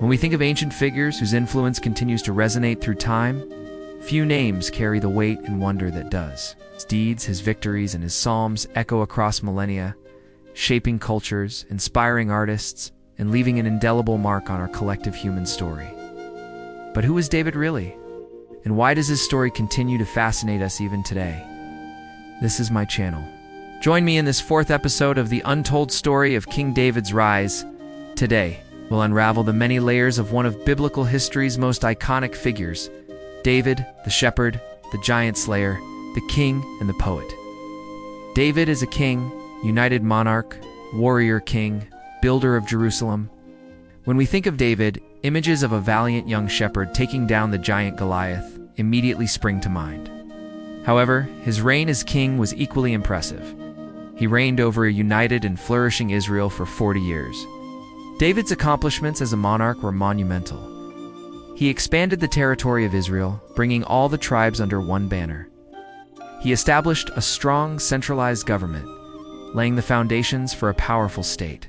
When we think of ancient figures whose influence continues to resonate through time, few names carry the weight and wonder that does. His deeds, his victories, and his psalms echo across millennia, shaping cultures, inspiring artists, and leaving an indelible mark on our collective human story. But who was David really? And why does his story continue to fascinate us even today? This is my channel. Join me in this fourth episode of the untold story of King David's rise. Today, we'll unravel the many layers of one of biblical history's most iconic figures, David, the shepherd, the giant slayer, the king, and the poet. David is a king, united monarch, warrior king, builder of Jerusalem. When we think of David, images of a valiant young shepherd taking down the giant Goliath immediately spring to mind. However, his reign as king was equally impressive. He reigned over a united and flourishing Israel for 40 years. David's accomplishments as a monarch were monumental. He expanded the territory of Israel, bringing all the tribes under one banner. He established a strong, centralized government, laying the foundations for a powerful state.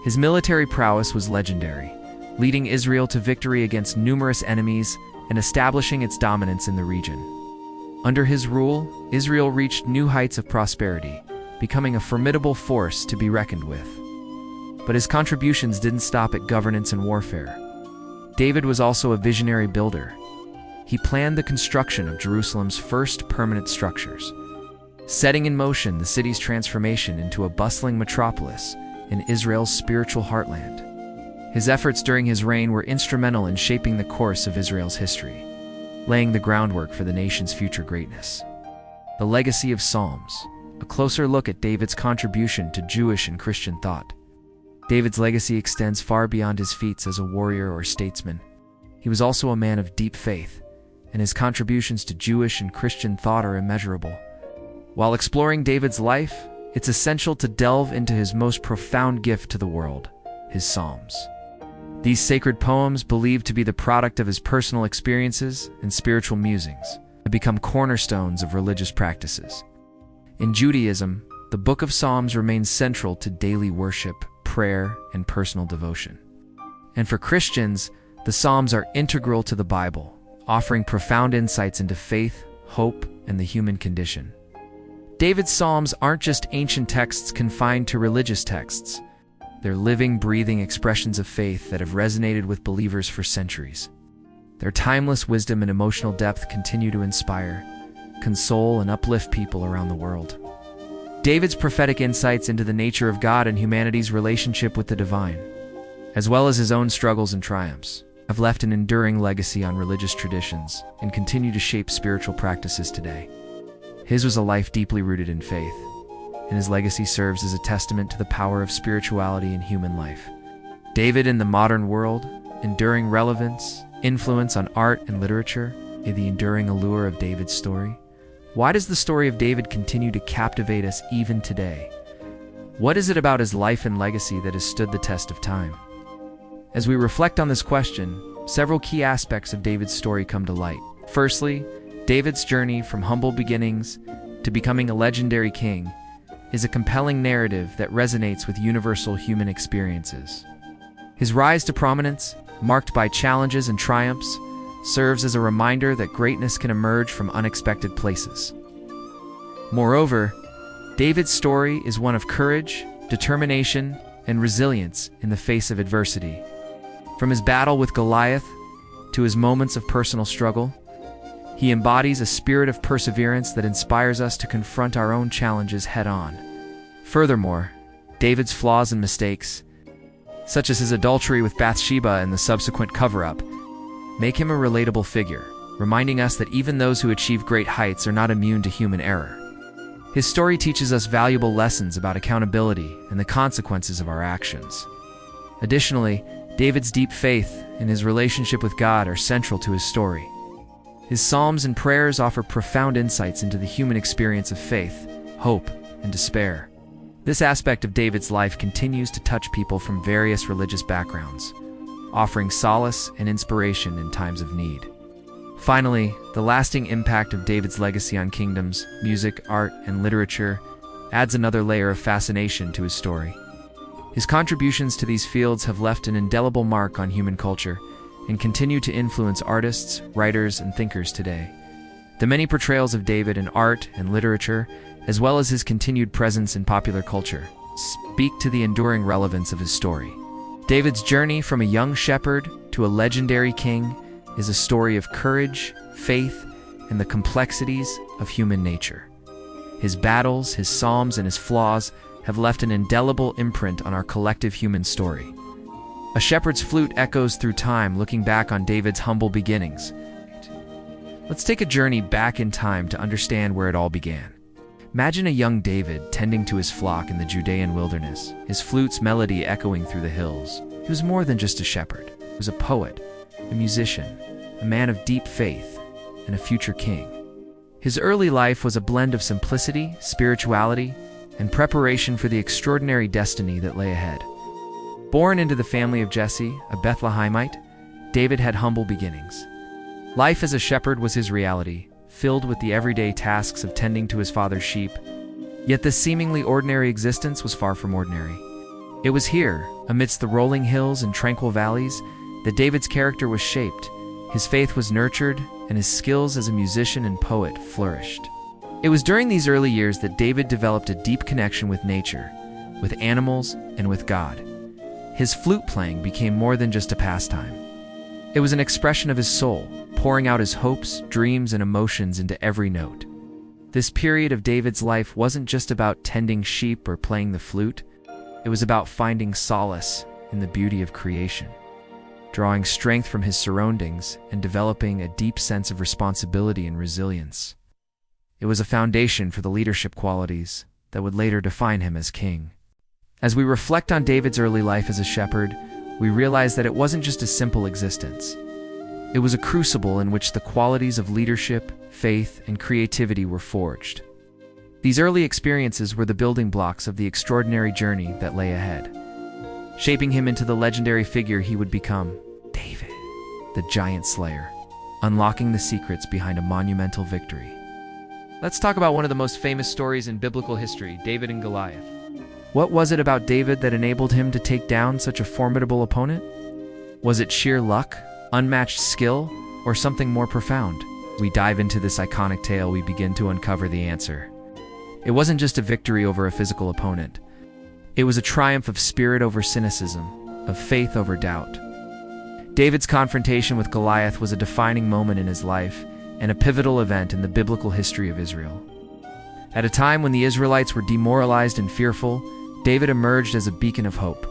His military prowess was legendary, leading Israel to victory against numerous enemies and establishing its dominance in the region. Under his rule, Israel reached new heights of prosperity, becoming a formidable force to be reckoned with. But his contributions didn't stop at governance and warfare. David was also a visionary builder. He planned the construction of Jerusalem's first permanent structures, setting in motion the city's transformation into a bustling metropolis in Israel's spiritual heartland. His efforts during his reign were instrumental in shaping the course of Israel's history, laying the groundwork for the nation's future greatness. The legacy of Psalms, a closer look at David's contribution to Jewish and Christian thought. David's legacy extends far beyond his feats as a warrior or statesman. He was also a man of deep faith, and his contributions to Jewish and Christian thought are immeasurable. While exploring David's life, it's essential to delve into his most profound gift to the world, his Psalms. These sacred poems, believed to be the product of his personal experiences and spiritual musings, have become cornerstones of religious practices. In Judaism, the Book of Psalms remains central to daily worship, prayer, and personal devotion. And for Christians, the Psalms are integral to the Bible, offering profound insights into faith, hope, and the human condition. David's Psalms aren't just ancient texts confined to religious texts. They're living, breathing expressions of faith that have resonated with believers for centuries. Their timeless wisdom and emotional depth continue to inspire, console, and uplift people around the world. David's prophetic insights into the nature of God and humanity's relationship with the divine, as well as his own struggles and triumphs, have left an enduring legacy on religious traditions and continue to shape spiritual practices today. His was a life deeply rooted in faith, and his legacy serves as a testament to the power of spirituality in human life. David in the modern world, enduring relevance, influence on art and literature, and the enduring allure of David's story. Why does the story of David continue to captivate us even today? What is it about his life and legacy that has stood the test of time? As we reflect on this question, several key aspects of David's story come to light. Firstly, David's journey from humble beginnings to becoming a legendary king is a compelling narrative that resonates with universal human experiences. His rise to prominence, marked by challenges and triumphs, serves as a reminder that greatness can emerge from unexpected places. Moreover, David's story is one of courage, determination, and resilience in the face of adversity. From his battle with Goliath to his moments of personal struggle, he embodies a spirit of perseverance that inspires us to confront our own challenges head-on. Furthermore, David's flaws and mistakes, such as his adultery with Bathsheba and the subsequent cover-up, make him a relatable figure, reminding us that even those who achieve great heights are not immune to human error. His story teaches us valuable lessons about accountability and the consequences of our actions. Additionally, David's deep faith and his relationship with God are central to his story. His psalms and prayers offer profound insights into the human experience of faith, hope, and despair. This aspect of David's life continues to touch people from various religious backgrounds, offering solace and inspiration in times of need. Finally, the lasting impact of David's legacy on kingdoms, music, art, and literature adds another layer of fascination to his story. His contributions to these fields have left an indelible mark on human culture and continue to influence artists, writers, and thinkers today. The many portrayals of David in art and literature, as well as his continued presence in popular culture, speak to the enduring relevance of his story. David's journey from a young shepherd to a legendary king is a story of courage, faith, and the complexities of human nature. His battles, his psalms, and his flaws have left an indelible imprint on our collective human story. A shepherd's flute echoes through time, looking back on David's humble beginnings. Let's take a journey back in time to understand where it all began. Imagine a young David tending to his flock in the Judean wilderness, his flute's melody echoing through the hills. He was more than just a shepherd. He was a poet, a musician, a man of deep faith, and a future king. His early life was a blend of simplicity, spirituality, and preparation for the extraordinary destiny that lay ahead. Born into the family of Jesse, a Bethlehemite, David had humble beginnings. Life as a shepherd was his reality, filled with the everyday tasks of tending to his father's sheep. Yet this seemingly ordinary existence was far from ordinary. It was here, amidst the rolling hills and tranquil valleys, that David's character was shaped, his faith was nurtured, and his skills as a musician and poet flourished. It was during these early years that David developed a deep connection with nature, with animals, and with God. His flute playing became more than just a pastime. It was an expression of his soul, pouring out his hopes, dreams, and emotions into every note. This period of David's life wasn't just about tending sheep or playing the flute. It was about finding solace in the beauty of creation, drawing strength from his surroundings, and developing a deep sense of responsibility and resilience. It was a foundation for the leadership qualities that would later define him as king. As we reflect on David's early life as a shepherd, we realize that it wasn't just a simple existence. It was a crucible in which the qualities of leadership, faith, and creativity were forged. These early experiences were the building blocks of the extraordinary journey that lay ahead, shaping him into the legendary figure he would become, David, the giant slayer, unlocking the secrets behind a monumental victory. Let's talk about one of the most famous stories in biblical history, David and Goliath. What was it about David that enabled him to take down such a formidable opponent? Was it sheer luck, unmatched skill, or something more profound? As we dive into this iconic tale, we begin to uncover the answer. It wasn't just a victory over a physical opponent. It was a triumph of spirit over cynicism, of faith over doubt. David's confrontation with Goliath was a defining moment in his life and a pivotal event in the biblical history of Israel. At a time when the Israelites were demoralized and fearful, David emerged as a beacon of hope.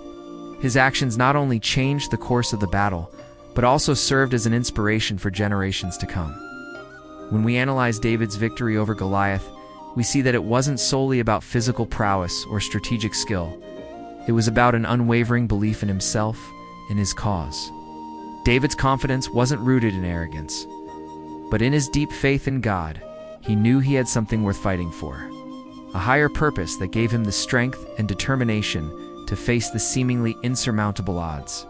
His actions not only changed the course of the battle, but also served as an inspiration for generations to come. When we analyze David's victory over Goliath, we see that it wasn't solely about physical prowess or strategic skill. It was about an unwavering belief in himself and his cause. David's confidence wasn't rooted in arrogance, but in his deep faith in God. He knew he had something worth fighting for, a higher purpose that gave him the strength and determination to face the seemingly insurmountable odds.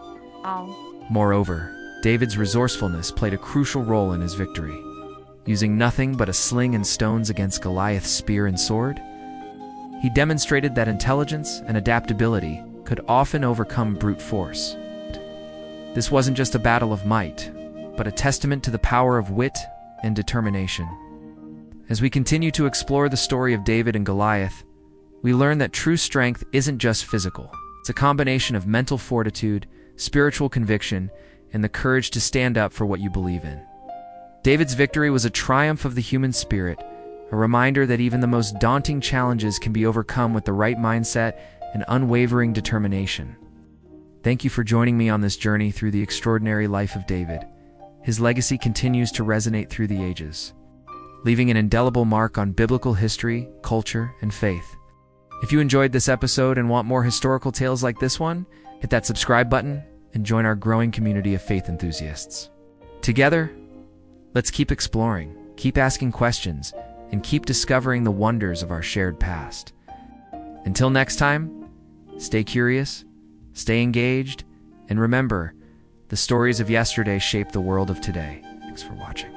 Moreover, David's resourcefulness played a crucial role in his victory. Using nothing but a sling and stones against Goliath's spear and sword, he demonstrated that intelligence and adaptability could often overcome brute force. This wasn't just a battle of might, but a testament to the power of wit and determination. As we continue to explore the story of David and Goliath, we learn that true strength isn't just physical. It's a combination of mental fortitude, spiritual conviction, and the courage to stand up for what you believe in. David's victory was a triumph of the human spirit, a reminder that even the most daunting challenges can be overcome with the right mindset and unwavering determination. Thank you for joining me on this journey through the extraordinary life of David. His legacy continues to resonate through the ages, leaving an indelible mark on biblical history, culture, and faith. If you enjoyed this episode and want more historical tales like this one, hit that subscribe button and join our growing community of faith enthusiasts. Together, let's keep exploring, keep asking questions, and keep discovering the wonders of our shared past. Until next time, stay curious, stay engaged, and remember, the stories of yesterday shape the world of today. Thanks for watching.